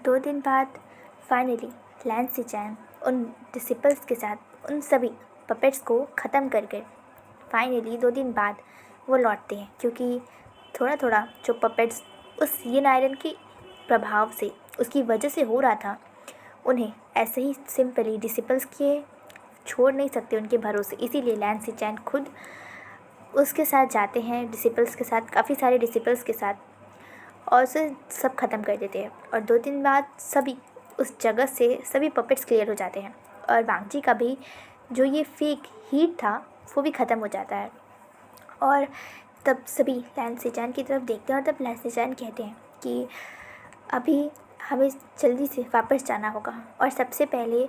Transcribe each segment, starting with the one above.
2 दिन बाद फाइनली लैन सिचैन उन डिसिपल्स के साथ उन सभी पपेट्स को ख़त्म करके फाइनली 2 दिन बाद वो लौटते हैं, क्योंकि थोड़ा थोड़ा जो पपेट्स उस यिन आयरन के प्रभाव से उसकी वजह से हो रहा था, उन्हें ऐसे ही सिंपली डिसिपल्स के छोड़ नहीं सकते उनके भरोसे। इसीलिए लैन सिचैन खुद उसके साथ जाते हैं, डिसिपल्स के साथ, काफ़ी सारे डिसिपल्स के साथ, और उसे सब ख़त्म कर देते हैं। और 2 दिन बाद सभी उस जगह से सभी पपेट्स क्लियर हो जाते हैं, और वांगजी का भी जो ये फेक हीट था वो भी ख़त्म हो जाता है। और तब सभी लैन सिचैन की तरफ देखते हैं, और तब लैन सिचैन कहते हैं कि अभी हमें जल्दी से वापस जाना होगा, और सबसे पहले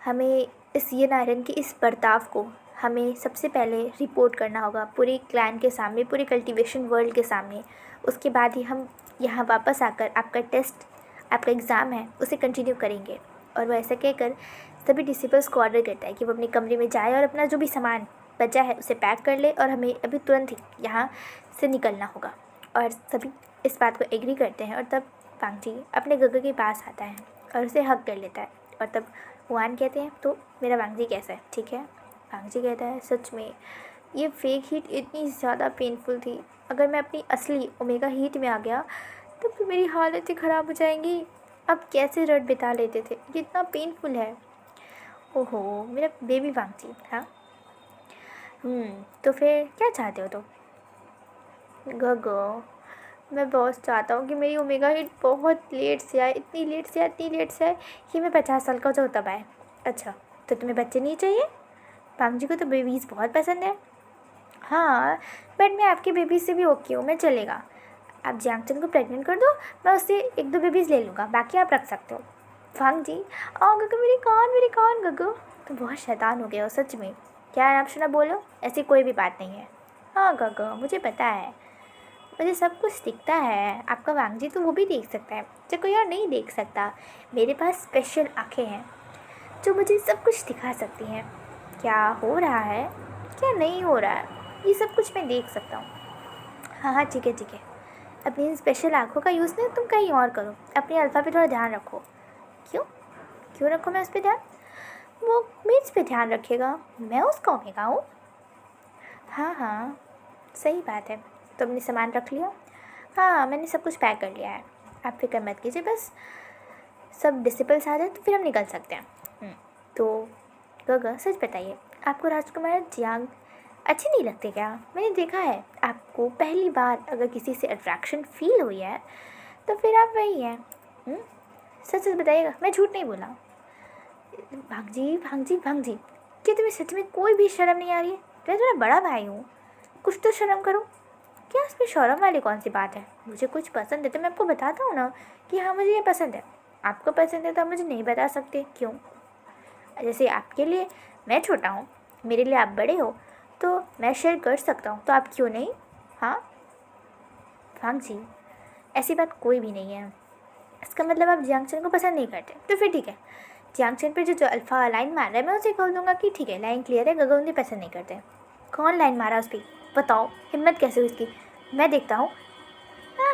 हमें इस यिन आयरन के इस बर्ताव को हमें सबसे पहले रिपोर्ट करना होगा पूरे क्लैन के सामने, पूरे कल्टीवेशन वर्ल्ड के सामने। उसके बाद ही हम यहाँ वापस आकर आपका टेस्ट, आपका एग्ज़ाम है, उसे कंटिन्यू करेंगे। और वह ऐसा कहकर सभी डिसिपल्स को ऑर्डर करता है कि वो अपने कमरे में जाए और अपना जो भी सामान बचा है उसे पैक कर ले, और हमें अभी तुरंत ही यहाँ से निकलना होगा। और सभी इस बात को एग्री करते हैं, और तब वांगजी अपने गगे के पास आता है और उसे हग कर लेता है। और तब हुआन कहते हैं, तो मेरा वांगजी कैसा है, ठीक है? वांगजी कहता है, सच में ये फेक हीट इतनी ज़्यादा पेनफुल थी, अगर मैं अपनी असली ओमेगा हीट में आ गया तो फिर मेरी हालत ही ख़राब हो जाएंगी। अब कैसे रट बिता लेते थे, ये इतना पेनफुल है। ओहो मेरा बेबी वांगजी। हाँ तो फिर क्या चाहते हो तुम? गगो, मैं बहुत चाहता हूँ कि मेरी ओमेगा हिट बहुत लेट से आए, इतनी लेट से आए, इतनी लेट से आए कि मैं 50 साल का हो जाऊँ तब आए। अच्छा, तो तुम्हें बच्चे नहीं चाहिए? वांगजी को तो बेबीज़ बहुत पसंद है। हाँ, बट मैं आपकी बेबी से भी ओके हूँ, मैं चलेगा। आप जियांगचन को प्रेग्नेंट कर दो, मैं उससे 1-2 बेबीज़ ले लूँगा, बाकी आप रख सकते हो। वांगजी, गगो मेरे कान गगो, तुम बहुत शैतान हो गए हो सच में। क्या नाम सुना बोलो, ऐसी कोई भी बात नहीं है। हाँ गगो, मुझे पता है, मुझे सब कुछ दिखता है। आपका वांगजी तो वो भी देख सकता है जो कोई और नहीं देख सकता। मेरे पास स्पेशल आँखें हैं जो मुझे सब कुछ दिखा सकती हैं। क्या हो रहा है, क्या नहीं हो रहा है, ये सब कुछ मैं देख सकता हूँ। हाँ ठीक है ठीक है, अपनी इन स्पेशल आँखों का यूज़ ना तुम कहीं और करो, अपने अल्फ़ा पे थोड़ा ध्यान रखो। क्यों क्यों रखो मैं उस पर ध्यान? वो मेज पे ध्यान रखेगा, मैं उसका ओमेगा हूँ। हाँ सही बात है। तुमने सामान रख लिया? हाँ मैंने सब कुछ पैक कर लिया है, आप फिक्र मत कीजिए, बस सब डिसिपल्स आ जाए तो फिर हम निकल सकते हैं। तो गगा सच बताइए, आपको राजकुमार जियांग अच्छे नहीं लगते क्या? मैंने देखा है आपको पहली बार अगर किसी से अट्रैक्शन फील हुई है तो फिर आप वही हैं। सच सच बताइएगा, मैं झूठ नहीं बोला। भांगजी, क्या तुम्हें सच में कोई भी शर्म नहीं आ रही है? मैं तुम्हारा बड़ा भाई हूँ, कुछ तो शर्म करो। क्या इसमें शर्म वाली कौन सी बात है? मुझे कुछ पसंद है तो मैं आपको बताता हूँ ना कि हाँ मुझे ये पसंद है। आपको पसंद है तो आप मुझे नहीं बता सकते क्यों? जैसे आपके लिए मैं छोटा हूँ, मेरे लिए आप बड़े हो, तो मैं शेयर कर सकता हूँ, तो आप क्यों नहीं? हाँ वांगजी, ऐसी बात कोई भी नहीं है। इसका मतलब आप जियांगचन को पसंद नहीं करते, तो फिर ठीक है, जियांगचन पर जो अल्फ़ा लाइन मार रहा है मैं उसे कह दूँगा कि ठीक है लाइन क्लियर है, गगन पसंद नहीं करते। कौन लाइन मारा उस पर? बताओ, हिम्मत कैसे हुई इसकी, मैं देखता हूँ।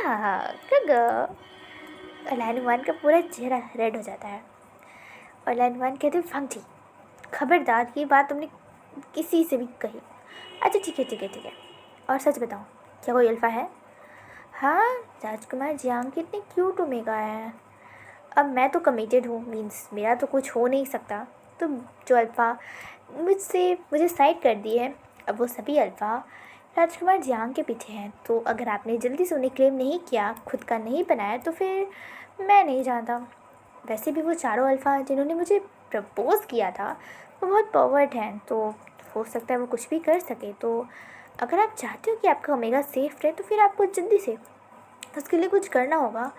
हाँ गग, लाइन वन का पूरा चेहरा रेड हो जाता है, और लाइन वन कहते वांगजी खबरदार, ये बात तुमने किसी से भी कही। अच्छा ठीक है, और सच बताओ क्या कोई अल्फ़ा है? हाँ राजकुमार जियांग कितने क्यूट ओमेगा है। अब मैं तो कमिटेड हूँ, मीन्स मेरा तो कुछ हो नहीं सकता। तो जो अल्फ़ा मुझे साइड कर दी है, अब वो सभी अल्फ़ा राजकुमार जियांग के पीछे हैं। तो अगर आपने जल्दी से उन्हें क्लेम नहीं किया, खुद का नहीं बनाया, तो फिर मैं नहीं जानता। वैसे भी वो चारों अल्फ़ा जिन्होंने मुझे प्रपोज़ किया था वो बहुत परवर्ट हैं, तो हो सकता है वो कुछ भी कर सके। तो अगर आप चाहते हो कि आपका ओमेगा सेफ रहे तो फिर आपको जल्दी से उसके लिए कुछ करना होगा,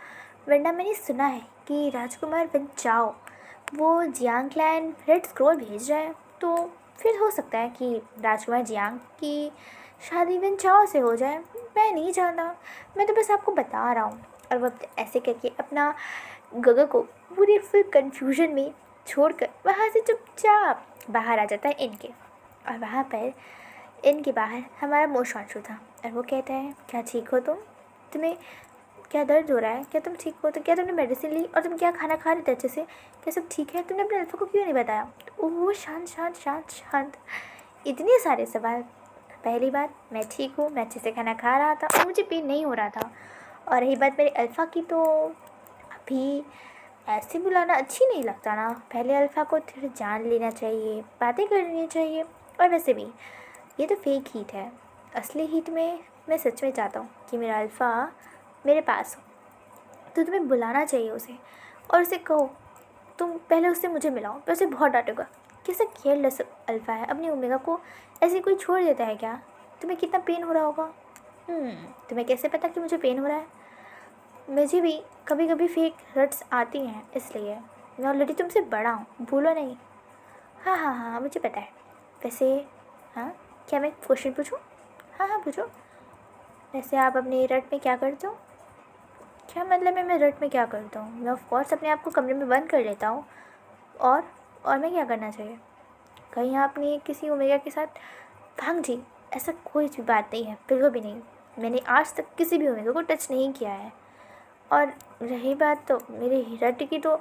वरना मैंने सुना है कि राजकुमार वन चाओ वो जियांग क्लैन रेड स्क्रॉल भेज रहा है, तो फिर हो सकता है कि राजकुमार जियांग की शादी वन चाओ से हो जाए। मैं नहीं जानता, मैं तो बस आपको बता रहा हूँ। और वो ऐसे करके अपना गगा को पूरी फुल कन्फ्यूजन में छोड़कर वहाँ से चुपचाप बाहर आ जाता है इनके। और वहाँ पर इनके बाहर हमारा मोशांशु था, और वो कहता है क्या ठीक हो तुम? तुम्हें क्या दर्द हो रहा है? क्या तुम ठीक हो? तो क्या तुमने मेडिसिन ली? और तुम क्या खाना खा रहे थे अच्छे से? क्या सब ठीक है? तुमने अपने अल्फा को क्यों नहीं बताया? ओह शांत शांत शांत शांत, इतने सारे सवाल। पहली बात, मैं ठीक हूँ, मैं अच्छे से खाना खा रहा था और मुझे पेन नहीं हो रहा था। और रही बात मेरे अल्फ़ा की, तो अभी ऐसे बुलाना अच्छी नहीं लगता ना। पहले अल्फ़ा को थोड़ा जान लेना चाहिए, बातें कर लेनी चाहिए। और वैसे भी ये तो फेक हीट है। असली हीट में मैं सच में चाहता हूँ कि मेरा अल्फ़ा मेरे पास हो। तो तुम्हें बुलाना चाहिए उसे और उसे कहो तुम पहले उससे मुझे मिलाओ। मैं उसे बहुत डांटूंगा। कैसा केयरलेस अल्फ़ा है, अपनी ओमेगा को ऐसे कोई छोड़ देता है क्या? तुम्हें कितना पेन हो रहा होगा। तुम्हें कैसे पता कि मुझे पेन हो रहा है? मुझे भी कभी कभी फेक रट्स आती हैं, इसलिए मैं ऑलरेडी तुमसे बड़ा हूँ, भूलो नहीं। हाँ हाँ हाँ, मुझे पता है। वैसे हाँ, क्या मैं क्वेश्चन पूछूँ? हाँ हाँ पूछो। वैसे आप अपने रट में क्या करते हो? क्या मतलब है मैं रट में क्या करता हूँ? मैं ऑफ कोर्स अपने आप को कमरे में बंद कर लेता हूँ। और मैं क्या करना चाहिए? कहीं आपने किसी ओमेगा के साथ भांग जी? ऐसा कोई भी बात नहीं है, बिल्कुल भी नहीं। मैंने आज तक किसी भी ओमेगा को टच नहीं किया है। और रही बात तो मेरे रट की, तो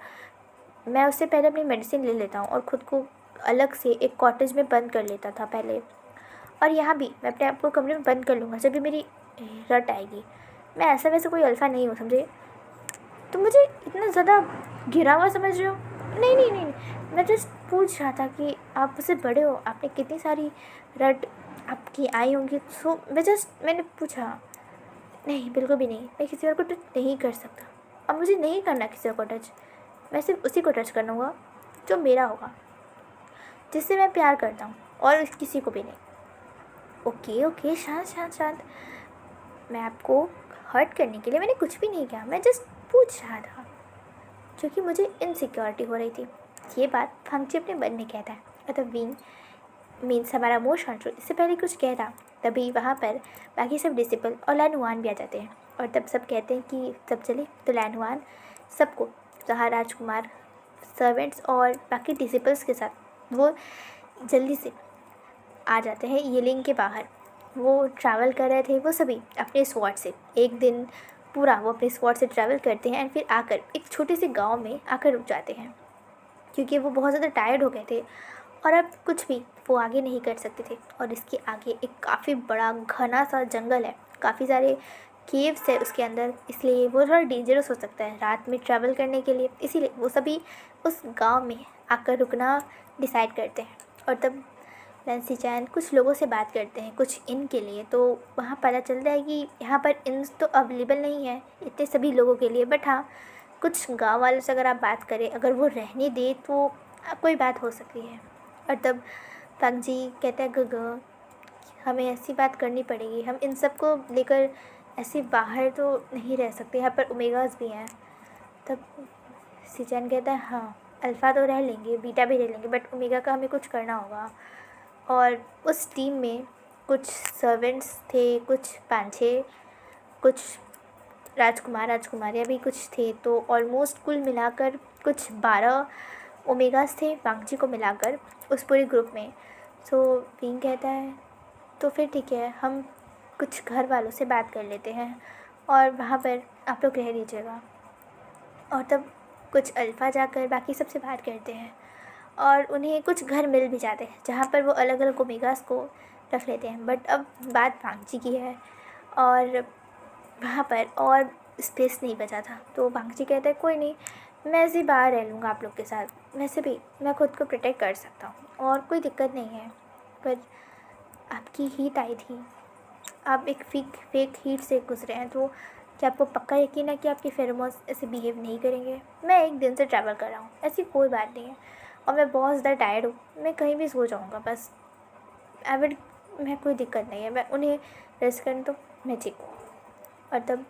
मैं उससे पहले अपनी मेडिसिन ले लेता हूँ और ख़ुद को अलग से एक कॉटेज में बंद कर लेता था पहले। और यहाँ भी मैं अपने आप को कमरे में बंद कर लूँगा जब भी मेरी रट आएगी। मैं ऐसा वैसे कोई अल्फ़ा नहीं हूँ, समझे? तुम मुझे इतना ज़्यादा घिरा हुआ समझ रहे हो? नहीं नहीं नहीं नहीं, मैं जस्ट पूछ रहा था कि आप मुझसे बड़े हो, आपने कितनी सारी रट आपकी आई होंगी, सो मैंने पूछा। नहीं बिल्कुल भी नहीं, मैं किसी और को टच नहीं कर सकता। अब मुझे नहीं करना किसी और को टच। मैं सिर्फ उसी को टच करूँगा जो मेरा होगा, जिससे मैं प्यार करता हूँ, और किसी को भी नहीं। ओके ओके, शांत शांत शांत। मैं आपको हर्ट करने के लिए मैंने कुछ भी नहीं किया, मैं जस्ट पूछ रहा था क्योंकि मुझे इनसिक्योरिटी हो रही थी। ये बात फंक्ची अपने मन में कहता है, मतलब विंग मीन्स हमारा मोशन इससे पहले कुछ कहता, तभी वहाँ पर बाकी सब डिसिपल और लैनुआन भी आ जाते हैं। और तब सब कहते हैं कि सब चले। तो लैनुआन सबको, जहाँ राजकुमार, सर्वेंट्स और बाकी डिसिपल्स के साथ वो जल्दी से आ जाते हैं येलिंग के बाहर। वो ट्रैवल कर रहे थे वो सभी अपने स्वॉर्ड से। एक दिन पूरा वो अपने स्वॉर्ड से ट्रैवल करते हैं एंड फिर आकर एक छोटे से गांव में आकर रुक जाते हैं, क्योंकि वो बहुत ज़्यादा टायर्ड हो गए थे और अब कुछ भी वो आगे नहीं कर सकते थे। और इसके आगे एक काफ़ी बड़ा घना सा जंगल है, काफ़ी सारे केव्स है उसके अंदर, इसलिए वो थोड़ा डेंजरस हो सकता है रात में ट्रैवल करने के लिए। इसीलिए वो सभी उस गांव में आकर रुकना डिसाइड करते हैं। और तब लैंसी चैन कुछ लोगों से बात करते हैं कुछ इन के लिए। तो वहाँ पता चलता है कि यहाँ पर इन तो अवेलेबल नहीं है इतने सभी लोगों के लिए, बट हाँ कुछ गांव वालों से अगर आप बात करें, अगर वो रहने दे तो कोई बात हो सकती है। और तब पंग जी कहता है गग, हमें ऐसी बात करनी पड़ेगी, हम इन सब को लेकर ऐसे बाहर तो नहीं रह सकते, यहाँ पर ओमेगास भी हैं। तब सिचैन कहता है हाँ अल्फ़ा तो रह लेंगे, बीटा भी रह लेंगे, बट ओमेगा का हमें कुछ करना होगा। और उस टीम में कुछ सर्वेंट्स थे, कुछ पांचे, कुछ राजकुमारियाँ भी कुछ थे। तो ऑलमोस्ट कुल मिलाकर कुछ 12 ओमेगास थे बांगची को मिलाकर उस पूरे ग्रुप में। सो विंग कहता है तो फिर ठीक है, हम कुछ घर वालों से बात कर लेते हैं और वहाँ पर आप लोग रह लीजिएगा। और तब कुछ अल्फ़ा जाकर बाकी सबसे बात करते हैं और उन्हें कुछ घर मिल भी जाते हैं जहाँ पर वो अलग अलग ओमेगास को रख लेते हैं। बट अब बात बांगची की है और वहाँ पर और स्पेस नहीं बचा था। तो बांगची कहता है कोई नहीं, मैं ऐसे ही बाहर रह लूँगा आप लोग के साथ, वैसे भी मैं खुद को प्रोटेक्ट कर सकता हूँ और कोई दिक्कत नहीं है। पर आपकी हीट आई थी, आप एक फेक हीट से गुजरे हैं, तो क्या आपको पक्का यकीन है कि आपके फेरोमोन्स ऐसे बिहेव नहीं करेंगे? मैं एक दिन से ट्रैवल कर रहा हूँ, ऐसी कोई बात नहीं है, और मैं बहुत ज़्यादा टायर्ड हूँ, मैं कहीं भी सो जाऊँगा बस। मैं कोई दिक्कत नहीं है, मैं उन्हें रेस्ट करने तो मैं ठीक हूँ। और तब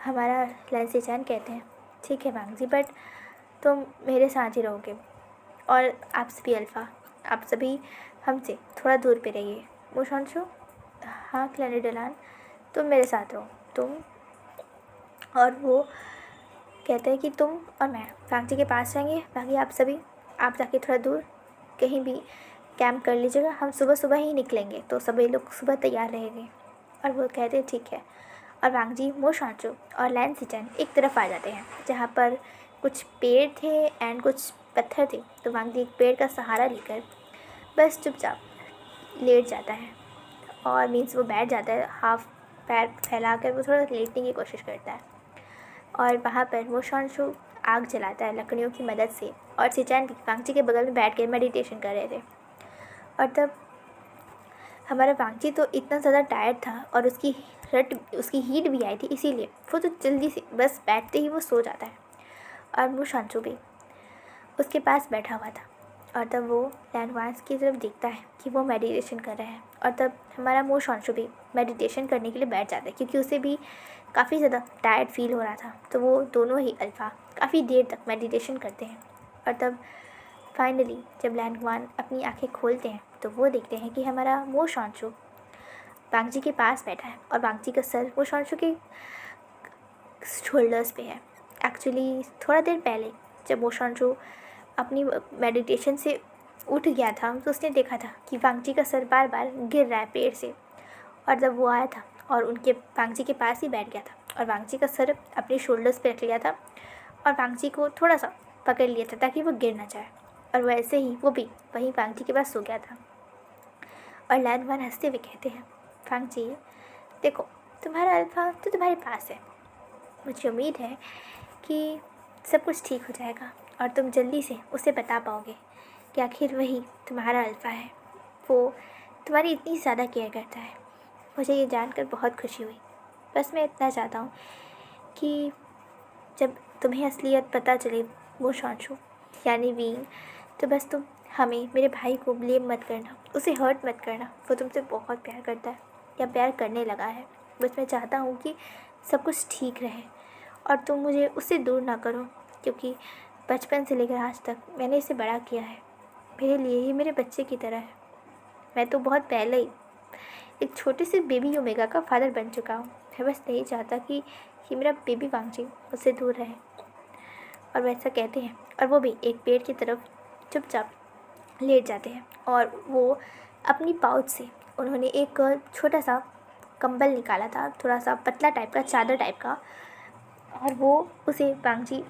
हमारा लैंसी चैन कहते हैं ठीक है बांग जी, बट तुम मेरे साथ ही रहोगे और आप सभी अल्फ़ा, आप सभी हमसे थोड़ा दूर पे रहिए। मुशांशु, हाँ क्लैनी डलान, तुम मेरे साथ रहो, तुम। और वो कहते हैं कि तुम और मैं बांग जी के पास जाएंगे, बाकी आप सभी आप जाके थोड़ा दूर कहीं भी कैंप कर लीजिएगा, हम सुबह सुबह ही निकलेंगे, तो सभी लोग सुबह तैयार रहेंगे। और वो कहते हैं ठीक है। और वांगजी, मो शांचो और लैन सिचन एक तरफ आ जाते हैं जहाँ पर कुछ पेड़ थे एंड कुछ पत्थर थे। तो वांगजी एक पेड़ का सहारा लेकर बस चुपचाप लेट जाता है, और मीन्स वो बैठ जाता है, हाफ पैर फैलाकर वो थोड़ा लेटने की कोशिश करता है। और वहाँ पर वो शांशु आग जलाता है लकड़ियों की मदद से, और सिचैन भी वांगजी के बगल में बैठ कर मेडिटेशन कर रहे थे। और तब हमारा वांगजी तो इतना ज़्यादा टायर्ड था और उसकी हीट भी आई थी, इसीलिए वो तो जल्दी से बस बैठते ही वो सो जाता है। और वो शांशु भी उसके पास बैठा हुआ था, और तब वो लैनवांस की तरफ देखता है कि वो मेडिटेशन कर रहे हैं। और तब हमारा मो शांशु भी मेडिटेशन करने के लिए बैठ जाता है, क्योंकि उसे भी काफ़ी ज़्यादा टायर्ड फील हो रहा था। तो वो दोनों ही अल्फ़ा काफ़ी देर तक मेडिटेशन करते हैं। और तब फाइनली जब लैनवान अपनी आंखें खोलते हैं तो वो देखते हैं कि हमारा मो शांशु वांगजी के पास बैठा है, और वांगजी का सर मो शांशु के शोल्डर्स पे है। एक्चुअली थोड़ा देर पहले जब मो शांशु अपनी मेडिटेशन से उठ गया था तो उसने देखा था कि वांगजी का सर बार बार गिर रहा है पेड़ से। और जब वो आया था और उनके वांगजी के पास ही बैठ गया था, और वांगजी का सर अपने शोल्डर्स पे रख लिया था, और वांगजी को थोड़ा सा पकड़ लिया था ताकि वो गिर ना जाए। और वैसे ही वो भी वहीं वांगजी के पास सो गया था। और लैनवान हंसते हुए कहते हैं, वांगजी देखो, तुम्हारा अल्फा तो तुम्हारे पास है, मुझे उम्मीद है कि सब कुछ ठीक हो जाएगा और तुम जल्दी से उसे बता पाओगे कि आखिर वही तुम्हारा अल्फा है, वो तुम्हारी इतनी ज़्यादा केयर करता है। मुझे ये जानकर बहुत खुशी हुई। बस मैं इतना चाहता हूँ कि जब तुम्हें असलियत पता चले वो शांशु यानी वीन, तो बस तुम हमें, मेरे भाई को ब्लेम मत करना, उसे हर्ट मत करना। वो तुमसे बहुत प्यार करता है या प्यार करने लगा है। बस मैं चाहता हूँ कि सब कुछ ठीक रहे और तुम मुझे उससे दूर ना करो, क्योंकि बचपन से लेकर आज तक मैंने इसे बड़ा किया है। मेरे लिए ही मेरे बच्चे की तरह है। मैं तो बहुत पहले ही एक छोटे से बेबी ओमेगा का फादर बन चुका हूँ। मैं बस नहीं चाहता कि मेरा बेबी वांगजी उससे दूर रहे। और वैसा कहते हैं और वो भी एक पेड़ की तरफ चुपचाप लेट जाते हैं, और वो अपनी पाउच से उन्होंने एक छोटा सा कंबल निकाला था, थोड़ा सा पतला टाइप का, चादर टाइप का, और वो उसे वांगजी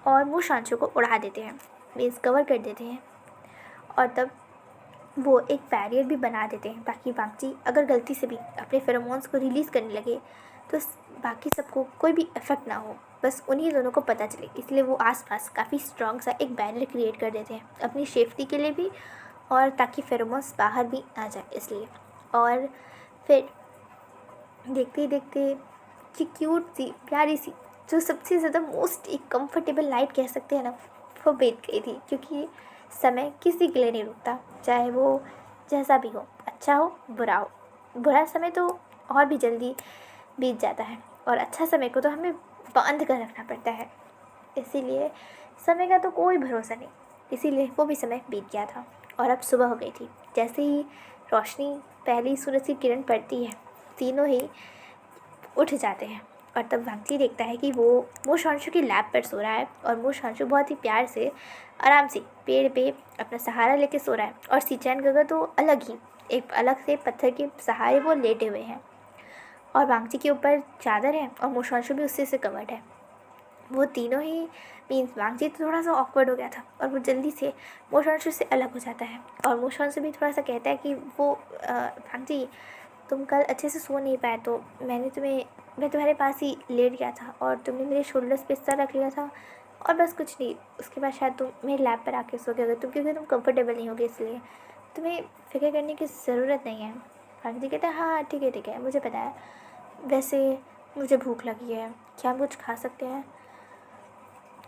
और वो शांशु को उड़ा देते हैं, मीन्स कवर कर देते हैं। और तब वो एक बैरियर भी बना देते हैं ताकि वांगजी अगर गलती से भी अपने फेरोमोन्स को रिलीज़ करने लगे तो बाकी सबको कोई भी इफेक्ट ना हो, बस उन्हीं दोनों को पता चले। इसलिए वो आसपास काफ़ी स्ट्रॉन्ग सा एक बैरियर क्रिएट कर देते हैं अपनी सेफ्टी के लिए भी, और ताकि फेरोमोन्स बाहर भी आ जाए इसलिए। और फिर देखते ही देखते कि क्यूट सी प्यारी सी जो सबसे ज़्यादा मोस्ट एक कम्फर्टेबल नाइट कह सकते हैं ना, वो बीत गई थी। क्योंकि समय किसी के लिए नहीं रुकता, चाहे वो जैसा भी हो, अच्छा हो बुरा हो। बुरा समय तो और भी जल्दी बीत जाता है, और अच्छा समय को तो हमें बांध कर रखना पड़ता है। इसीलिए समय का तो कोई भरोसा नहीं। इसीलिए वो भी समय बीत गया था और अब सुबह हो गई थी। जैसे ही रोशनी, पहली सूरज की किरण पड़ती है, तीनों ही उठ जाते हैं। और तब वांगजी देखता है कि वो शांशु की लैब पर सो रहा है, और वो शांशु बहुत ही प्यार से आराम से पेड़ पे अपना सहारा लेके सो रहा है, और सिचैन गगा तो अलग ही एक अलग से पत्थर के सहारे वो लेटे हुए हैं, और वांगजी के ऊपर चादर है और वो शांशु भी उससे से कवर्ड है। वो तीनों ही मीन्स वांगजी तो थोड़ा सा ऑकवर्ड हो गया था, और वो जल्दी से वो शांशु से अलग हो जाता है। और वो शांशु भी थोड़ा सा कहता है कि वो वांगजी, तुम कल अच्छे से सो नहीं पाए तो मैं तुम्हारे पास ही लेट गया था, और तुमने मेरे शोल्डर्स पे सर रख लिया था, और बस कुछ नहीं। उसके बाद शायद तुम मेरे लैब पर आके सो गए क्योंकि तुम कंफर्टेबल नहीं होगे, इसलिए तुम्हें फिक्र करने की ज़रूरत नहीं है। वांगजी कहते हैं, हाँ ठीक है, मुझे पता है। वैसे मुझे भूख लगी है, क्या हम कुछ खा सकते हैं?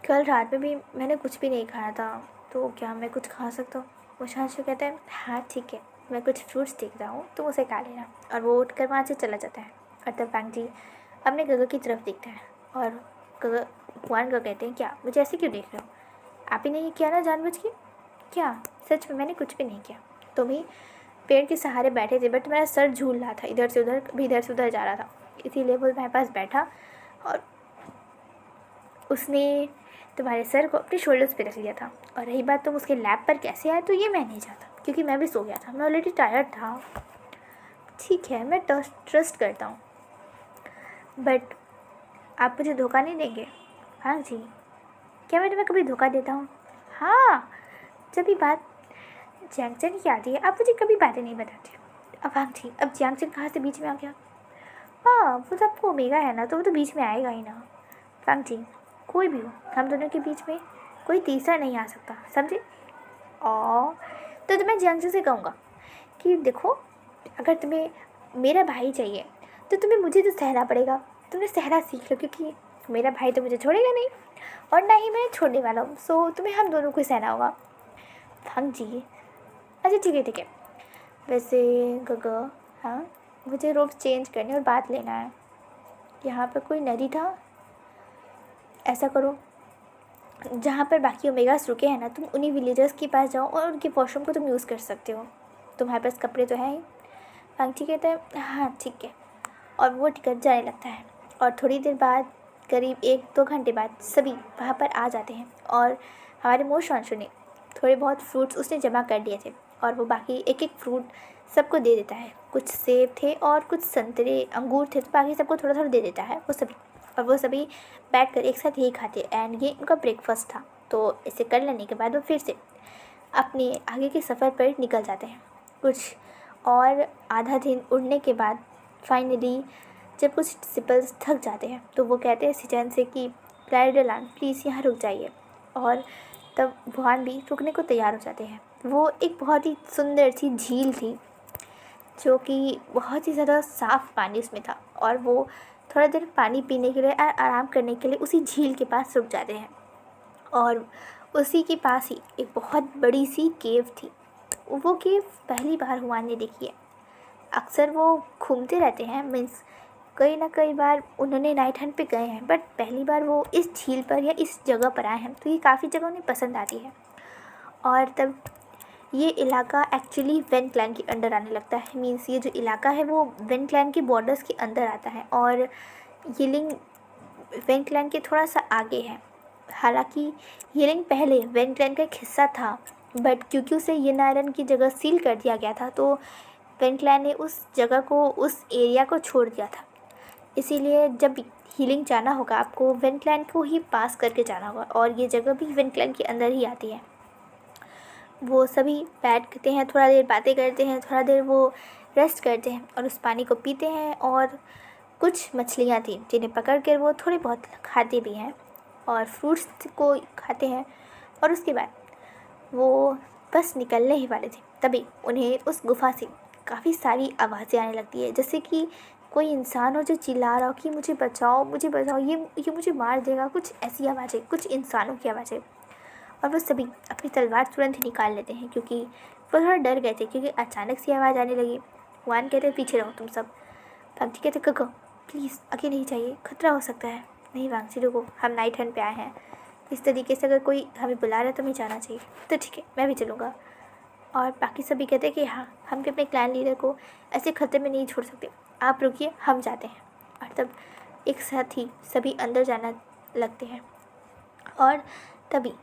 कल रात में भी मैंने कुछ भी नहीं खाया था, तो क्या मैं कुछ खा सकता हूँ? वो शांशु कहता है, हाँ ठीक है, मैं कुछ फ्रूट्स देख रहा हूँ, तुम उसे खा लेना। और वो उठकर वहाँ से चला जाता है। और तब वांगजी अपने गगा की तरफ देखते हैं, और गगा वान गगा कहते हैं, क्या मुझे ऐसे क्यों देख रहे हो? आप ही ने ये किया ना जानबूझ के? क्या? सच में मैंने कुछ भी नहीं किया। तुम ही पेड़ के सहारे बैठे थे, बट मेरा सर झूल रहा था, इधर से उधर, कभी इधर से उधर जा रहा था, इसीलिए वो मेरे पास बैठा और उसने तुम्हारे सर को अपने शोल्डर्स पे रख लिया था। और रही बात तुम उसके लैब पर कैसे आए, तो ये मैं नहीं जानता, क्योंकि मैं भी सो गया था, मैं ऑलरेडी टायर्ड था। ठीक है, मैं ट्रस्ट करता हूँ। बट आप मुझे धोखा नहीं देंगे? हाँ जी। क्या मैं तुम्हें कभी धोखा देता हूँ? हाँ, जब भी बात जैंगचन की आती है आप मुझे कभी बातें नहीं बताते। अब हाँ जी, अब जैंगचन कहाँ से बीच में आ गया? हाँ, वो तो आपको ओमेगा है ना, तो वो तो बीच में आएगा ही ना। फांग जी, कोई भी हो, हम दोनों के बीच में कोई तीसरा नहीं आ सकता, समझे? और तो मैं जैंगचन से कहूँगा कि देखो, अगर तुम्हें मेरा भाई चाहिए तो तुम्हें मुझे तो सहना पड़ेगा। तुमने सहना सीख लो, क्योंकि मेरा भाई तो मुझे छोड़ेगा नहीं और ना ही मैं छोड़ने वाला हूँ। सो तुम्हें हम दोनों को सहना होगा। फांग जी, अच्छा ठीक है ठीक है। वैसे गग, हाँ, मुझे रोप चेंज करने और बात लेना है। यहाँ पर कोई नदी था, ऐसा करो, जहाँ पर बाकी ओमेगास रुके हैं ना, तुम उन्हीं विलेजर्स के पास जाओ और उनके वॉशरूम को तुम यूज़ कर सकते हो। तुम्हारे पास कपड़े तो हैं ही। फांगची कहता है हाँ ठीक है। और वो टिकट जाने लगता है और थोड़ी देर बाद, करीब 1-2 घंटे बाद, सभी वहाँ पर आ जाते हैं और हमारे मोशांशु ने थोड़े बहुत फ्रूट्स उसने जमा कर लिए थे और वो बाकी एक एक फ्रूट सबको दे देता है। कुछ सेब थे और कुछ संतरे अंगूर थे, तो बाकी सबको थोड़ा थोड़ा दे देता है वो सभी। और वो सभी बैठकर एक साथ यही खाते एंड ये उनका ब्रेकफास्ट था। तो इसे कर लेने के बाद वो फिर से अपने आगे के सफ़र पर निकल जाते हैं। कुछ और आधा दिन उड़ने के बाद फाइनली जब कुछ डिसिपल्स थक जाते हैं तो वो कहते हैं सिचैन से कि प्लाइडोलान प्लीज़ यहाँ रुक जाइए। और तब भुआन भी रुकने को तैयार हो जाते हैं। वो एक बहुत ही सुंदर सी झील थी जो कि बहुत ही ज़्यादा साफ़ पानी उसमें था और वो थोड़ा देर पानी पीने के लिए और आराम करने के लिए उसी झील के पास रुक जाते हैं। और उसी के पास ही एक बहुत बड़ी सी केव थी। वो केव पहली बार हुआन ने देखी है। अक्सर वो घूमते रहते हैं, मीन्स कई ना कई बार उन्होंने नाइट हंट पे गए हैं, बट पहली बार वो इस झील पर या इस जगह पर आए हैं, तो ये काफ़ी जगह उन्हें पसंद आती है। और तब ये इलाका एक्चुअली वेन क्लैन के अंडर आने लगता है। मीन्स ये जो इलाका है वो वेन क्लैन के बॉर्डर्स के अंदर आता है और यिलिंग वेन क्लैन के थोड़ा सा आगे है। हालांकि यिलिंग पहले वेन क्लैन का एक हिस्सा था, बट क्योंकि उसे यिन आयरन की जगह सील कर दिया गया था तो वेन क्लैन ने उस जगह को, उस एरिया को छोड़ दिया था। इसीलिए जब हीलिंग जाना होगा आपको वेन क्लैन को ही पास करके जाना होगा और ये जगह भी वेन क्लैन के अंदर ही आती है। वो सभी बैठते हैं, थोड़ा देर बातें करते हैं, थोड़ा देर वो रेस्ट करते हैं और उस पानी को पीते हैं। और कुछ मछलियाँ थी जिन्हें पकड़ कर वो थोड़े बहुत खाते भी हैं और फ्रूट्स को खाते हैं। और उसके बाद वो बस निकलने ही वाले थे, तभी उन्हें उस गुफा से काफ़ी सारी आवाज़ें आने लगती है, जैसे कि कोई इंसान हो जो चिल्ला रहा हो कि मुझे बचाओ मुझे बचाओ, ये मुझे मार देगा, कुछ ऐसी आवाज़ें, कुछ इंसानों की आवाज़ें। और वो सभी अपनी तलवार तुरंत ही निकाल लेते हैं क्योंकि वो थोड़ा डर गए थे, क्योंकि अचानक से आवाज़ आने लगी। वान कहते पीछे रहो तुम सब। वांगची कहते कको प्लीज़ आगे नहीं चाहिए, खतरा हो सकता है। नहीं वांगची रुको, हम नाइट हंट पे आए हैं, इस तरीके से अगर कोई हमें बुला रहा है तो हमें जाना चाहिए। तो ठीक है, मैं भी चलूँगा। और बाकी सभी कहते हैं कि हाँ, हम भी अपने क्लैन लीडर को ऐसे खतरे में नहीं छोड़ सकते, आप रुकिए हम जाते हैं। और तब एक साथ ही सभी अंदर जाना लगते हैं और तभी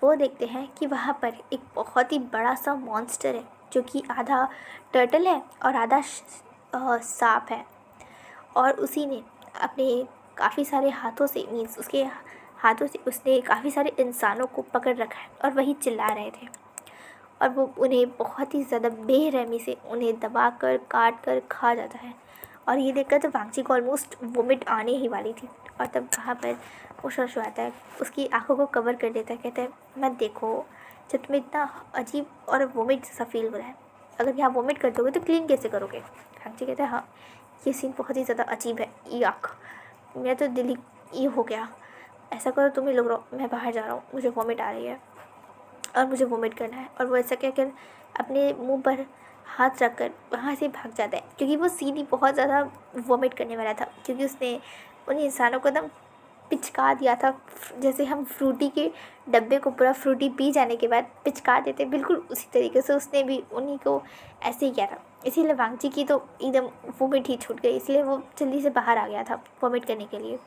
वो देखते हैं कि वहाँ पर एक बहुत ही बड़ा सा मॉन्स्टर है जो कि आधा टर्टल है और आधा सांप है। और उसी ने अपने काफ़ी सारे हाथों से, मीन्स उसके हाथों से उसने काफ़ी सारे इंसानों को पकड़ रखा है और वही चिल्ला रहे थे। और वो उन्हें बहुत ही ज़्यादा बेरहमी से उन्हें दबा कर काट कर खा जाता है। और ये देखकर तो वांगची को ऑलमोस्ट वोमिट आने ही वाली थी। और तब वहाँ पर वो शशु आता है, उसकी आंखों को कवर कर देता है, कहता है मत देखो, जब तुम्हें इतना अजीब और वोमिट सा फील हो रहा है, अगर यहाँ वोमिट कर दोगे तो क्लीन कैसे करोगे? वांगची कहता है हाँ, ये सीन बहुत ही ज़्यादा अजीब है, याक, मेरा तो दिल ही ये हो गया। ऐसा करो तुम ही लोग रहो, मैं बाहर जा रहा हूँ, मुझे वोमिट आ रही है और मुझे वोमिट करना है। और वो ऐसा कहकर अपने मुंह पर हाथ रख कर वहाँ से भाग जाता है, क्योंकि वो सीधी बहुत ज़्यादा वोमिट करने वाला था, क्योंकि उसने उन इंसानों को एकदम पिचका दिया था, जैसे हम फ्रूटी के डब्बे को पूरा फ्रूटी पी जाने के बाद पिचका देते, बिल्कुल उसी तरीके से उसने भी उन्हीं को ऐसे ही किया था। इसीलिए वांगची की तो एकदम वोमिट ही छूट गई, इसलिए वो जल्दी से बाहर आ गया था वोमिट करने के लिए।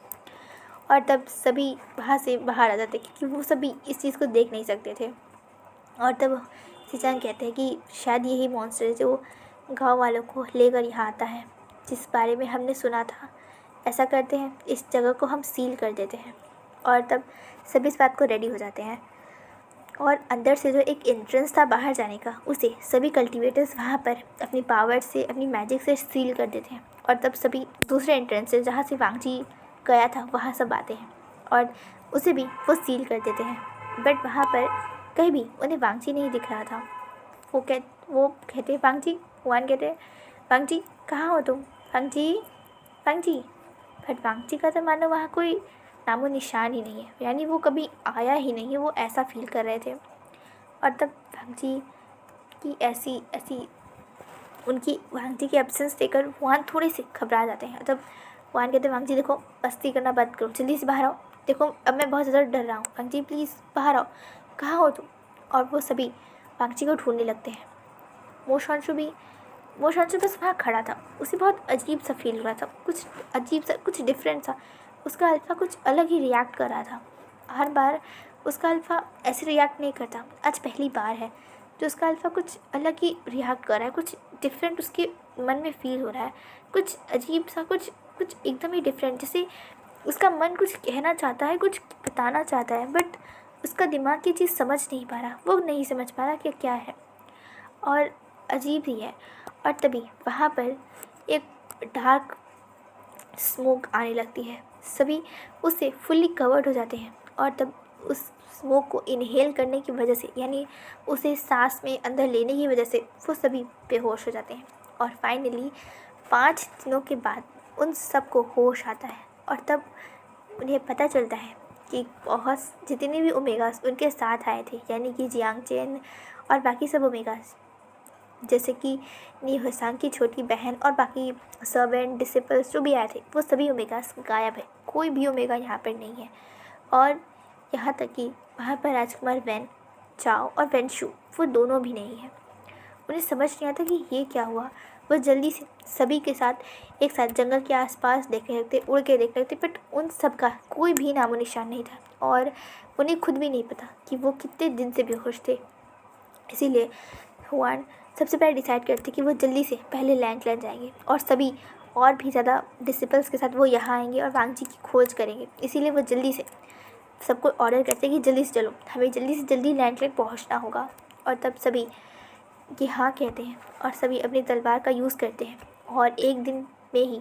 और तब सभी वहाँ से बाहर आ जाते क्योंकि वो सभी इस चीज़ को देख नहीं सकते थे। और तब सिचान कहते हैं कि शायद यही मॉन्स्टर जो गांव वालों को लेकर यहाँ आता है, जिस बारे में हमने सुना था ऐसा करते हैं, इस जगह को हम सील कर देते हैं। और तब सभी इस बात को रेडी हो जाते हैं और अंदर से जो एक एंट्रेंस था बाहर जाने का, उसे सभी कल्टीवेटर्स वहाँ पर अपनी पावर से, अपनी मैजिक से सील कर देते हैं। और तब सभी दूसरे एंट्रेंस से जहाँ से वांगजी गया था वहाँ सब आते हैं और उसे भी वो सील कर देते हैं। बट वहाँ पर कहीं भी उन्हें वांगजी नहीं दिख रहा था। वो कहते वांगजी, हुआन कहते वांगजी कहाँ हो तुम, वांगजी वांगजी। बट वांगजी का तो मानो वहाँ कोई नामो निशान ही नहीं है, यानी वो कभी आया ही नहीं है, वो ऐसा फील कर रहे थे। और तब वांगजी की ऐसी उनकी वांगजी की एब्सेंस देखकर हुआन थोड़े से घबरा जाते हैं। तब हुआन कहते वांगजी देखो, मस्ती करना बंद करो, जल्दी से बाहर आओ, देखो अब मैं बहुत ज़्यादा डर रहा हूँ, वांगजी प्लीज़ बाहर आओ, कहाँ हो तुम। और वो सभी वांगजी को ढूंढने लगते हैं। वो शॉन्शु बस वहाँ खड़ा था, उसे बहुत अजीब सा फील हो रहा था, कुछ अजीब सा, कुछ डिफरेंट सा। उसका अल्फ़ा कुछ अलग ही रिएक्ट कर रहा था। हर बार उसका अल्फ़ा ऐसे रिएक्ट नहीं करता, आज पहली बार है जो उसका अल्फ़ा कुछ अलग ही रिएक्ट कर रहा है, कुछ डिफरेंट उसके मन में फील हो रहा है, कुछ अजीब सा, कुछ एकदम ही डिफरेंट, जैसे उसका मन कुछ कहना चाहता है, कुछ बताना चाहता है, बट उसका दिमाग ये चीज़ समझ नहीं पा रहा, वो नहीं समझ पा रहा कि क्या है, और अजीब ही है। और तभी वहाँ पर एक डार्क स्मोक आने लगती है, सभी उससे फुल्ली कवर्ड हो जाते हैं। और तब उस स्मोक को इनहेल करने की वजह से, यानी उसे सांस में अंदर लेने की वजह से वो सभी बेहोश हो जाते हैं। और फाइनली 5 दिनों के बाद उन सबको होश आता है और तब उन्हें पता चलता है कि बहुत जितने भी ओमेगास उनके साथ आए थे, यानी कि जियांग चेन और बाकी सब ओमेगास, जैसे कि नी हुसांग की छोटी बहन और बाकी सर्वेंट डिसिपल्स जो भी आए थे, वो सभी ओमेगास गायब है, कोई भी ओमेगा यहाँ पर नहीं है। और यहाँ तक कि वहाँ पर राजकुमार वैन चाओ और वैन शू, वो दोनों भी नहीं है। उन्हें समझ नहीं आता कि ये क्या हुआ। वो जल्दी से सभी के साथ एक साथ जंगल के आसपास देखने लगते, उड़ के देखने लगते, बट उन सब का कोई भी नामो निशान नहीं था और उन्हें खुद भी नहीं पता कि वो कितने दिन से बेहोश थे। इसीलिए हुआन सबसे पहले डिसाइड करते कि वो जल्दी से पहले लैंड जाएंगे और सभी और भी ज़्यादा डिसिपल्स के साथ वो यहाँ आएंगे और वांगजी की खोज करेंगे। इसीलिए वो जल्दी से सबको ऑर्डर करते कि जल्दी से चलो, हमें जल्दी से जल्दी लैंड पहुँचना होगा। और तब सभी कि हाँ कहते हैं और सभी अपनी तलवार का यूज़ करते हैं और एक दिन में ही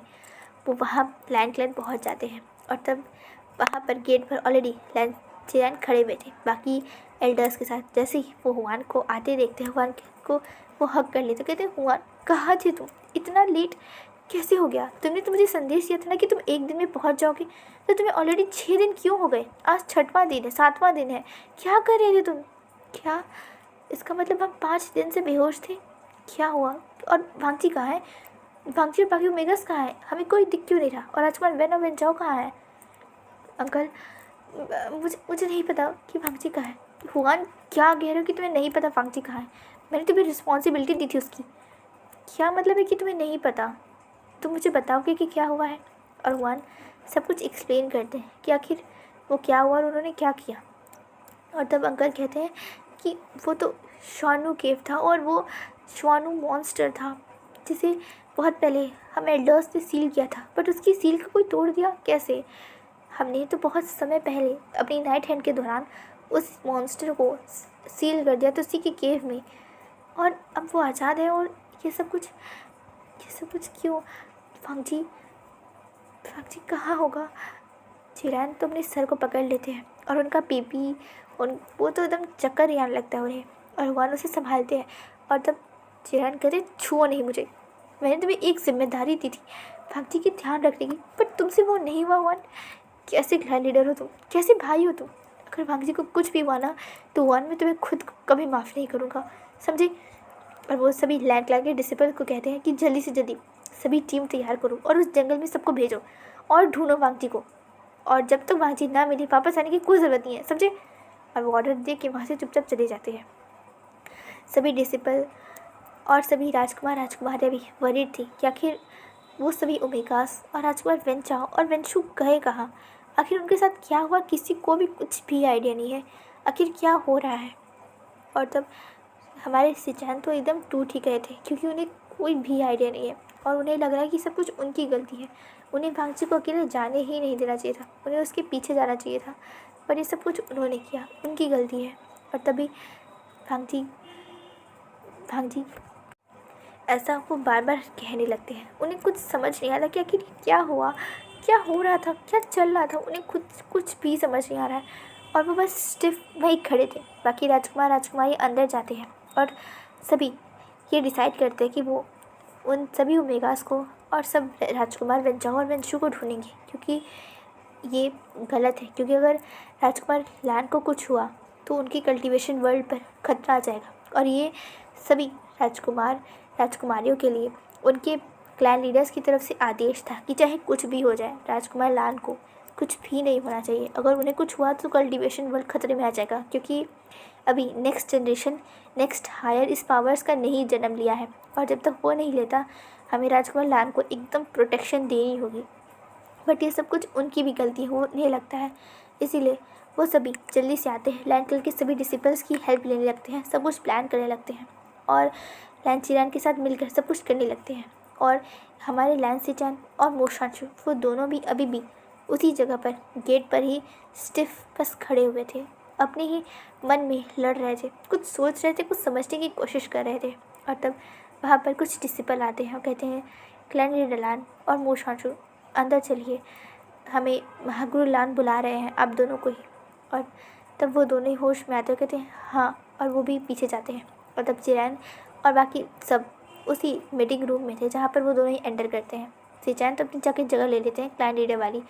वो वहाँ लैंड पहुँच जाते हैं। और तब वहाँ पर गेट पर ऑलरेडी लैंड खड़े हुए थे बाकी एल्डर्स के साथ। जैसे ही वो हुआन को आते देखते हैं, हुआन को वो हक कर लेते, कहते हैं हुआन कहाँ थे तुम, इतना लेट कैसे हो गया, तुमने तो मुझे संदेश दिया था ना कि तुम एक दिन में पहुँच जाओगे, तो तुम्हें ऑलरेडी 6 दिन क्यों हो गए, आज 6वां दिन है, 7वां दिन है, क्या कर रहे थे तुम, क्या इसका मतलब हम 5 दिन से बेहोश थे, क्या हुआ। और वांगजी कहाँ है, वांगजी और बाकी ओमेगास कहाँ है, हमें कोई दिख क्यों नहीं रहा, और राजकुमार वैन और वैन चाओ कहाँ है। अंकल मुझे नहीं पता कि वांगजी कहाँ है। हुआन क्या कह रहे हो कि तुम्हें नहीं पता वांगजी कहाँ है, मैंने तुम्हें रिस्पॉन्सिबिलिटी दी थी उसकी, क्या मतलब है कि तुम्हें नहीं पता, तुम मुझे बताओगे कि क्या हुआ है। और हुआन सब कुछ एक्सप्लेन करते हैं कि आखिर वो क्या हुआ और उन्होंने क्या किया। और तब अंकल कहते हैं कि वो तो श्वानु केव था और वो श्वानु मॉन्स्टर था जिसे बहुत पहले हम एल्डर्स ने सील किया था, बट उसकी सील को कोई तोड़ दिया कैसे। हमने तो बहुत समय पहले अपनी नाइट हैंड के दौरान उस मॉन्स्टर को सील कर दिया था उसी के केव में, और अब वो आज़ाद है। और ये सब कुछ क्यों। वांगजी कहाँ होगा। चिरैन तो अपने सर को पकड़ लेते हैं और उनका पीपी वो तो एकदम चक्कर ही आने लगता है उन्हें, और हुआन उसे संभालते हैं। और तब चिरैन कहते छुओ नहीं मुझे, मैंने तुम्हें एक जिम्मेदारी दी थी वांगजी की ध्यान रखने की, बट तुमसे वो नहीं हुआ। हुआन कैसे क्लैन लीडर हो तुम, कैसे भाई हो तुम, अगर वांगजी को कुछ भी हुआ ना तो हुआन मैं तुम्हें खुद कभी माफ़ नहीं करूँगा, समझे। और वो सभी लैंड के डिसिपल को कहते हैं कि जल्दी से जल्दी सभी टीम तैयार करो और उस जंगल में सबको भेजो और ढूंढो वांगजी को, और जब तक वांगजी ना मिली वापस आने की कोई ज़रूरत नहीं है, समझे। और वो ऑर्डर दे के वहाँ से चुपचाप चले जाते हैं। सभी डिसिपल और सभी राजकुमारियाँ भी वरीड थी कि आखिर वो सभी ओमेगास और राजकुमार वैन चाओ और वैन शू गए कहाँ, आखिर उनके साथ क्या हुआ, किसी को भी कुछ भी आइडिया नहीं है आखिर क्या हो रहा है। और तब हमारे सिचैन तो एकदम टूट ही गए थे क्योंकि उन्हें कोई भी आइडिया नहीं है और उन्हें लग रहा है कि सब कुछ उनकी गलती है, उन्हें वांगची को अकेले जाने ही नहीं देना चाहिए था, उन्हें उसके पीछे जाना चाहिए था, पर ये सब कुछ उन्होंने किया, उनकी गलती है। और तभी वांगची वांगची ऐसा वो बार बार कहने लगते हैं। उन्हें कुछ समझ नहीं आ रहा कि आखिर क्या हुआ, क्या हो रहा था, क्या चल रहा था, उन्हें खुद कुछ भी समझ नहीं आ रहा है। और वो बस स्टिफ वहीं खड़े थे। बाकी राजकुमार राजकुमारी अंदर जाते हैं और सभी ये डिसाइड करते हैं कि वो उन सभी ओमेगास को और सब राजकुमार वेंचाओ और वेंचू को ढूंढेंगे, क्योंकि ये गलत है। क्योंकि अगर राजकुमार लैन को कुछ हुआ तो उनकी कल्टीवेशन वर्ल्ड पर खतरा आ जाएगा। और ये सभी राजकुमार राजकुमारियों के लिए उनके क्लैन लीडर्स की तरफ से आदेश था कि चाहे कुछ भी हो जाए, राजकुमार लान को कुछ भी नहीं होना चाहिए। अगर उन्हें कुछ हुआ तो कल्टीवेशन वर्ल्ड खतरे में आ जाएगा, क्योंकि अभी नेक्स्ट जनरेशन, नेक्स्ट हायर इस पावर्स का नहीं जन्म लिया है। और जब तक वो नहीं लेता, हमें राजकुमार लान को एकदम प्रोटेक्शन देनी होगी। बट ये सब कुछ उनकी भी गलती होने लगता है, इसीलिए वो सभी जल्दी से आते हैं। लैन कलर के सभी डिसिपल्स की हेल्प लेने लगते हैं, सब कुछ प्लान करने लगते हैं और लैन चिरान के साथ मिलकर सब कुछ करने लगते हैं। और हमारे लैन सिचान और मोशांशु वो दोनों भी अभी भी उसी जगह पर गेट पर ही स्टिफ बस खड़े हुए थे, अपने ही मन में लड़ रहे थे, कुछ सोच रहे थे, कुछ समझने की कोशिश कर रहे थे। और तब वहाँ पर कुछ डिसिपल आते हैं और कहते हैं, क्लैन लीडर लान और मोशांशु अंदर चलिए, हमें महागुरु लान बुला रहे हैं आप दोनों को ही। और तब वो दोनों ही होश में आते हुए कहते हैं हाँ, और वो भी पीछे जाते हैं। और तब चिरैन और बाकी सब उसी मीटिंग रूम में थे जहाँ पर वो दोनों ही एंटर करते हैं। सिचैन तो अपनी जाके जगह ले लेते हैं क्लैन लीडर वाली,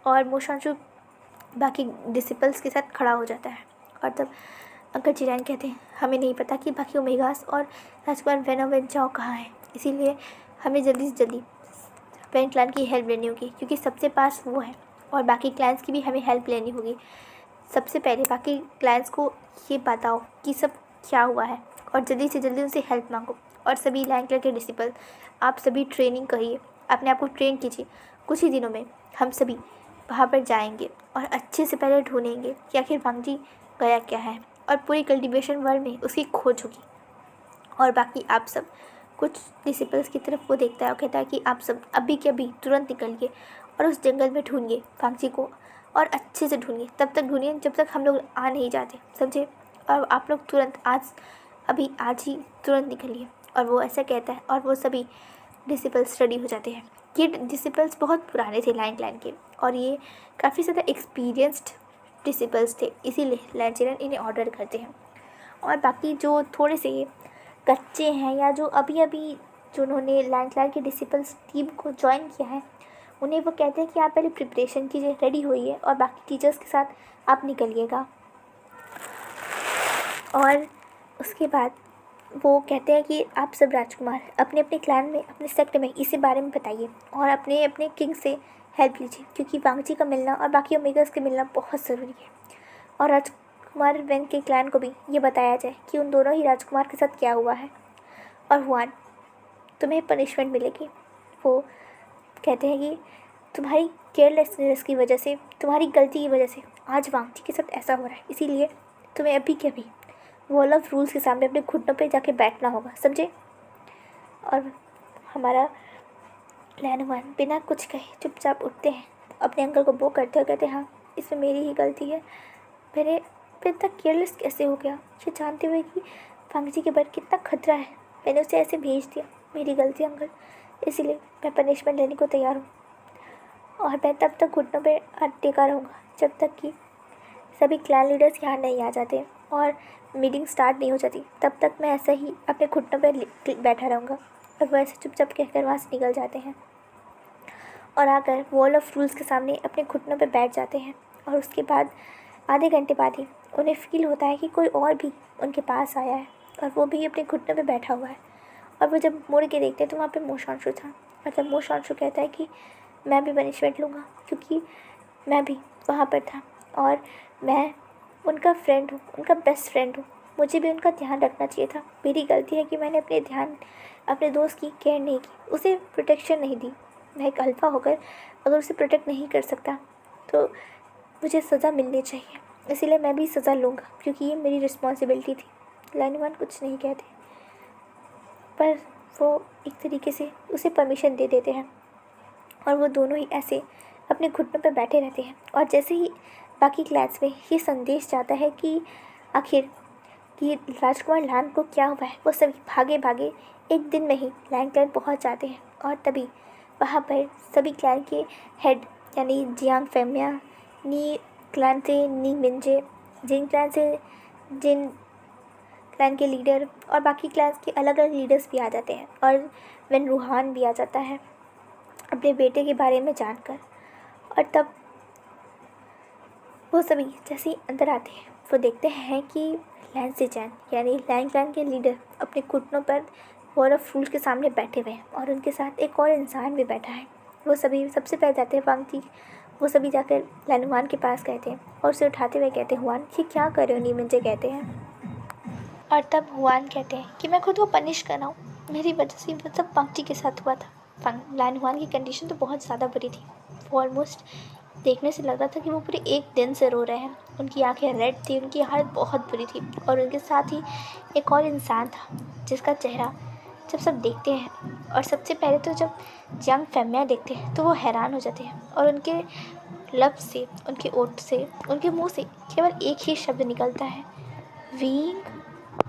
और मोशांशु बाकी डिसिपल्स के साथ खड़ा हो जाता है। और तब अंकल चिरैन कहते हैं हमें नहीं पता कि बाकी ओमेगास और राजकुमार वेनो वेंचाओ कहाँ हैं, इसीलिए हमें जल्दी से जल्दी वेन क्लैन की हेल्प लेनी होगी, क्योंकि सबसे पास वो है। और बाकी क्लैंस की भी हमें हेल्प लेनी होगी। सबसे पहले बाकी क्लैंस को ये बताओ कि सब क्या हुआ है और जल्दी से जल्दी उनसे हेल्प मांगो। और सभी लैन क्लर के डिसिपल, आप सभी ट्रेनिंग करिए, अपने आप को ट्रेन कीजिए। कुछ ही दिनों में हम सभी वहाँ पर जाएंगे और अच्छे से पहले ढूंढेंगे कि आखिर वांगजी गया क्या है, और पूरी कल्टीवेशन वर्ल्ड में उसकी खोज होगी। और बाकी आप सब कुछ डिसिपल्स की तरफ वो देखता है और कहता है कि आप सब अभी के अभी तुरंत निकलिए और उस जंगल में ढूंढिए वांगजी को, और अच्छे से ढूंढिए, तब तक ढूंढिए जब तक हम लोग आ नहीं जाते, समझे। और आप लोग तुरंत आज ही तुरंत निकलिए। और वो ऐसा कहता है और वो सभी डिसिपल्स रेडी हो जाते हैं। ये डिसिपल्स बहुत पुराने थे लैन क्लैन के, और ये काफ़ी ज़्यादा एक्सपीरियंस्ड डिसिपल्स थे, इसीलिए लैन चिरैन इन्हें ऑर्डर करते हैं। और बाकी जो थोड़े से कच्चे हैं या जो अभी अभी जो उन्होंने लैन क्लैन के डिसिपल्स टीम को ज्वाइन किया है, उन्हें वो कहते हैं कि आप पहले प्रिपरेशन कीजिए, रेडी होइए, और बाकी टीचर्स के साथ आप निकलिएगा। और उसके बाद वो कहते हैं कि आप सब राजकुमार अपने अपने क्लैन में, अपने सेक्ट में इसी बारे में बताइए और अपने अपने किंग से हेल्प लीजिए, क्योंकि वांगजी का मिलना और बाकी ओमेगास के मिलना बहुत ज़रूरी है। और राजकुमार वेन के क्लैन को भी ये बताया जाए कि उन दोनों ही राजकुमार के साथ क्या हुआ है। और हुआन, तुम्हें पनिशमेंट मिलेगी। वो कहते हैं कि तुम्हारी केयरलेसनेस की वजह से, तुम्हारी गलती की वजह से आज वांगजी के साथ ऐसा हो रहा है, इसीलिए तुम्हें अभी के अभी वॉल ऑफ रूल्स के सामने अपने घुटनों पे जाके बैठना होगा, समझे। और हमारा लैनवान बिना कुछ कहे चुपचाप उठते हैं, अपने अंकल को बो करते हुए कहते हैं हाँ, इसमें मेरी ही गलती है, मैं इतना केयरलेस कैसे हो गया, ये जानते हुए कि वांगजी के बारे कितना खतरा है, मैंने उसे ऐसे भेज दिया, मेरी गलती अंकल, इसीलिए मैं पनिशमेंट लेने को तैयार हूँ। और मैं तब तक घुटनों पे टेका रहूँगा जब तक कि सभी क्लैन लीडर्स यहाँ नहीं आ जाते और मीटिंग स्टार्ट नहीं हो जाती, तब तक मैं ऐसा ही अपने घुटनों पे बैठा रहूँगा। और वो ऐसे चुपचाप कहकर वहाँ से निकल जाते हैं और आकर वॉल ऑफ रूल्स के सामने अपने घुटनों पे बैठ जाते हैं। और उसके बाद आधे घंटे बाद ही उन्हें फ़ील होता है कि कोई और भी उनके पास आया है और वो भी अपने घुटनों पे बैठा हुआ है। और वो जब मुड़ के देखते हैं तो वहाँ पे मोशांशु था। मतलब मोशांशु कहता है कि मैं भी पनिशमेंट लूँगा, क्योंकि मैं भी वहाँ पर था और मैं उनका फ्रेंड हूँ, उनका बेस्ट फ्रेंड हूँ, मुझे भी उनका ध्यान रखना चाहिए था। मेरी गलती है कि मैंने अपने दोस्त की केयर नहीं की, उसे प्रोटेक्शन नहीं दी। मैं एक अल्फा होकर अगर उसे प्रोटेक्ट नहीं कर सकता तो मुझे सज़ा मिलनी चाहिए, इसीलिए मैं भी सज़ा लूँगा, क्योंकि ये मेरी रिस्पॉन्सिबिलिटी थी। लाइनवान कुछ नहीं कहते, पर वो एक तरीके से उसे परमिशन दे देते हैं और वो दोनों ही ऐसे अपने घुटनों पर बैठे रहते हैं। और जैसे ही बाकी क्लास में ये संदेश जाता है कि आखिर कि राजकुमार लान को क्या हुआ है, वो सभी भागे भागे एक दिन में ही लैंग क्लैन पहुँच जाते हैं। और तभी वहाँ पर सभी क्लैन के हेड यानी जियांग फेमिया, नी क्लैन से नी मिंजे, जिन क्लैन से जिन क्लैन के लीडर और बाकी क्लैन के अलग अलग लीडर्स भी आ जाते हैं। और वेन रूहान भी आ जाता है अपने बेटे के बारे में जानकर। और तब वो सभी जैसे ही अंदर आते हैं वो देखते हैं कि लैन सिचैन यानी लैंग क्लैन के लीडर अपने घुटनों पर वॉल ऑफ रूल के सामने बैठे हुए हैं और उनके साथ एक और इंसान भी बैठा है। वो सभी सबसे पहले जाते हैं वांग जी, वो सभी जाकर लैन हुआन के पास कहते हैं और उसे उठाते हुए कहते हैं, हुआन ये क्या कर रहे हो, नी मिंजे कहते हैं। और तब हुआन कहते हैं कि मैं खुद को पनिश कर रहा हूँ, मेरी वजह से वो सब वांग जी के साथ हुआ था। लैन हुआन की कंडीशन तो बहुत ज़्यादा बुरी थी, वो ऑलमोस्ट देखने से लग रहा था कि वो पूरे एक दिन से रो रहे हैं। उनकी आंखें रेड थी, उनकी हालत बहुत बुरी थी। और उनके साथ ही एक और इंसान था जिसका चेहरा जब सब देखते हैं और सबसे पहले तो जब जियांग फेमिया देखते हैं तो वो हैरान हो जाते हैं और उनके लब से, उनके ओठ से, उनके मुंह से केवल एक ही शब्द निकलता है, वींग।